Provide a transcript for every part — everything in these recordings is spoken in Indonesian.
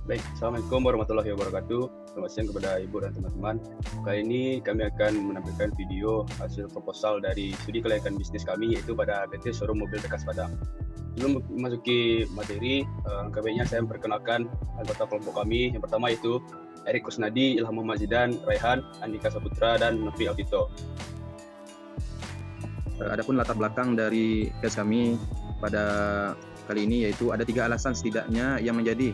Baik, Assalamualaikum warahmatullahi wabarakatuh. Selamat siang kepada Ibu dan teman-teman. Kali ini kami akan menampilkan video hasil proposal dari studi kelayakan bisnis kami, yaitu pada PT Showroom Mobil Bekas Padang. Sebelum memasuki materi, baiknya saya memperkenalkan anggota kelompok kami. Yang pertama itu Erik Kusnadi, Ilham Muhammad Zidan, Raihan, Andika Saputra, dan Novi Altito. Adapun latar belakang dari tes kami pada kali ini yaitu ada 3 alasan setidaknya yang menjadi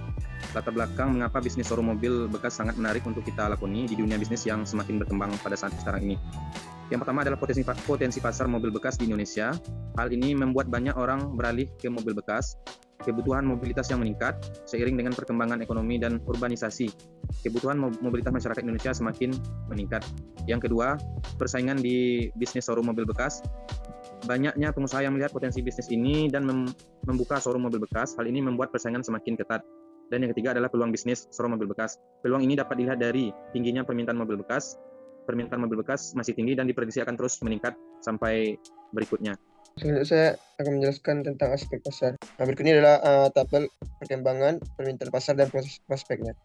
latar belakang mengapa bisnis showroom mobil bekas sangat menarik untuk kita lakoni di dunia bisnis yang semakin berkembang pada saat sekarang ini. Yang pertama adalah potensi pasar mobil bekas di Indonesia. Hal ini membuat banyak orang beralih ke mobil bekas. Kebutuhan mobilitas yang meningkat seiring dengan perkembangan ekonomi dan urbanisasi. Kebutuhan mobilitas masyarakat Indonesia semakin meningkat. Yang kedua, persaingan di bisnis showroom mobil bekas. Banyaknya pengusaha yang melihat potensi bisnis ini dan membuka showroom mobil bekas. Hal ini membuat persaingan semakin ketat. Dan yang ketiga adalah peluang bisnis showroom mobil bekas. Peluang ini dapat dilihat dari tingginya permintaan mobil bekas. Permintaan mobil bekas masih tinggi dan diprediksi akan terus meningkat sampai berikutnya. Selanjutnya saya akan menjelaskan tentang aspek pasar. Nah, berikut ini adalah tabel perkembangan permintaan pasar dan prospeknya.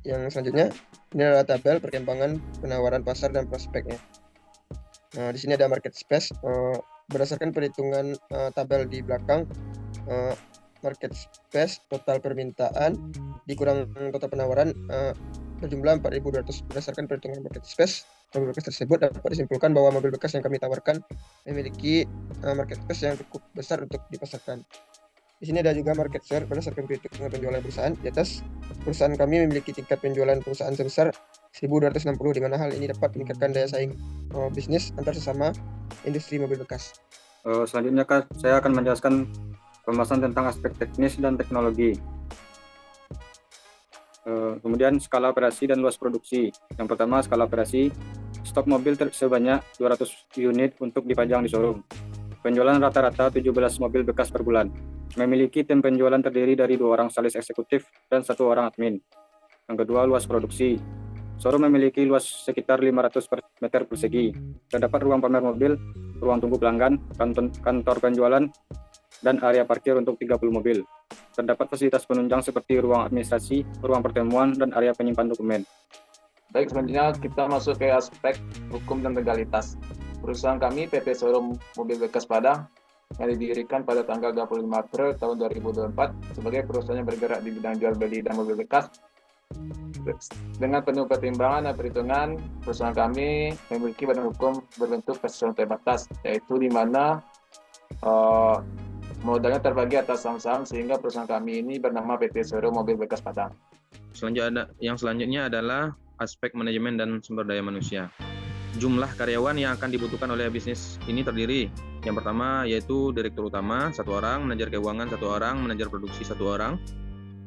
Yang selanjutnya, ini adalah tabel perkembangan penawaran pasar dan prospeknya. Nah, di sini ada market space. Berdasarkan perhitungan tabel di belakang, market space total permintaan dikurang total penawaran berjumlah 4.200. Berdasarkan perhitungan market space mobil bekas tersebut, dapat disimpulkan bahwa mobil bekas yang kami tawarkan memiliki market space yang cukup besar untuk dipasarkan. Di sini ada juga market share berdasarkan perhitungan penjualan perusahaan. Di atas, perusahaan kami memiliki tingkat penjualan perusahaan sebesar 1.260, di mana hal ini dapat meningkatkan daya saing bisnis antar sesama industri mobil bekas. Selanjutnya saya akan menjelaskan pembahasan tentang aspek teknis dan teknologi. Kemudian skala operasi dan luas produksi. Yang pertama, skala operasi. Stok mobil sebanyak 200 unit untuk dipajang di showroom. Penjualan rata-rata 17 mobil bekas per bulan. Memiliki tim penjualan terdiri dari 2 orang sales eksekutif dan 1 orang admin. Yang kedua, luas produksi. Showroom memiliki luas sekitar 500 meter persegi. Terdapat ruang pamer mobil, ruang tunggu pelanggan, kantor penjualan, dan area parkir untuk 30 mobil. Terdapat fasilitas penunjang seperti ruang administrasi, ruang pertemuan, dan area penyimpan dokumen. Baik, selanjutnya kita masuk ke aspek hukum dan legalitas. Perusahaan kami, PT Showroom Mobil Bekas Padang, yang didirikan pada tanggal 25 April tahun 2024 sebagai perusahaan yang bergerak di bidang jual beli dan mobil bekas. Dengan penuh pertimbangan dan perhitungan, perusahaan kami memiliki badan hukum berbentuk perseroan terbatas, yaitu di mana modalnya terbagi atas saham-saham, sehingga perusahaan kami ini bernama PT Showroom Mobil Bekas Padang. Selanjutnya adalah aspek manajemen dan sumber daya manusia. Jumlah karyawan yang akan dibutuhkan oleh bisnis ini terdiri, yang pertama yaitu direktur utama 1 orang, manajer keuangan 1 orang, manajer produksi 1 orang,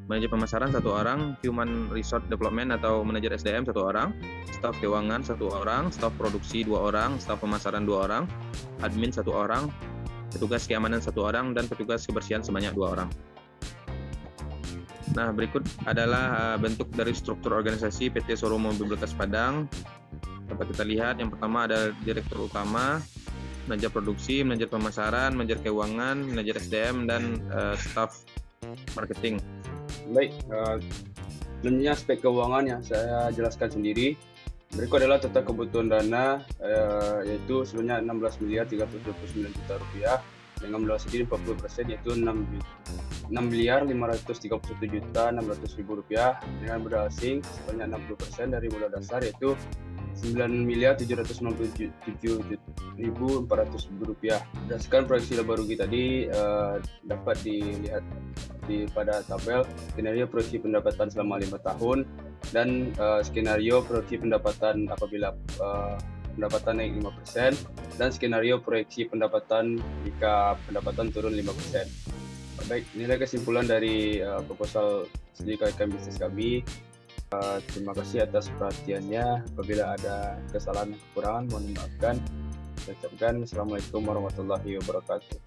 manajer pemasaran 1 orang, human resource development atau manajer SDM 1 orang, staf keuangan 1 orang, staf produksi 2 orang, staf pemasaran 2 orang, admin 1 orang, petugas keamanan 1 orang, dan petugas kebersihan sebanyak 2 orang. Nah, berikut adalah bentuk dari struktur organisasi PT Showroom Mobil Bekas Padang. Dapat kita lihat, yang pertama ada direktur utama, manajer produksi, manajer pemasaran, manajer keuangan, manajer SDM, dan staf marketing. Baik, selanjutnya aspek keuangan yang saya jelaskan sendiri. Berikut adalah total kebutuhan dana, yaitu sebanyak 16.329 juta rupiah, dengan modal sendiri 40%, yaitu 6.531.600.000 rupiah, dengan modal asing sebanyak 60% dari modal dasar, yaitu 9.797.400 rupiah. Berdasarkan proyeksi laba rugi tadi, dapat dilihat pada tabel skenario proyeksi pendapatan selama 5 tahun dan skenario proyeksi pendapatan apabila pendapatan naik 5%, dan skenario proyeksi pendapatan jika pendapatan turun 5%. Baik, inilah kesimpulan dari proposal studi kelayakan bisnis kami. Terima kasih atas perhatiannya. Apabila ada kesalahan dan kekurangan, mohon dimaafkan. Saya ucapkan Assalamualaikum warahmatullahi wabarakatuh.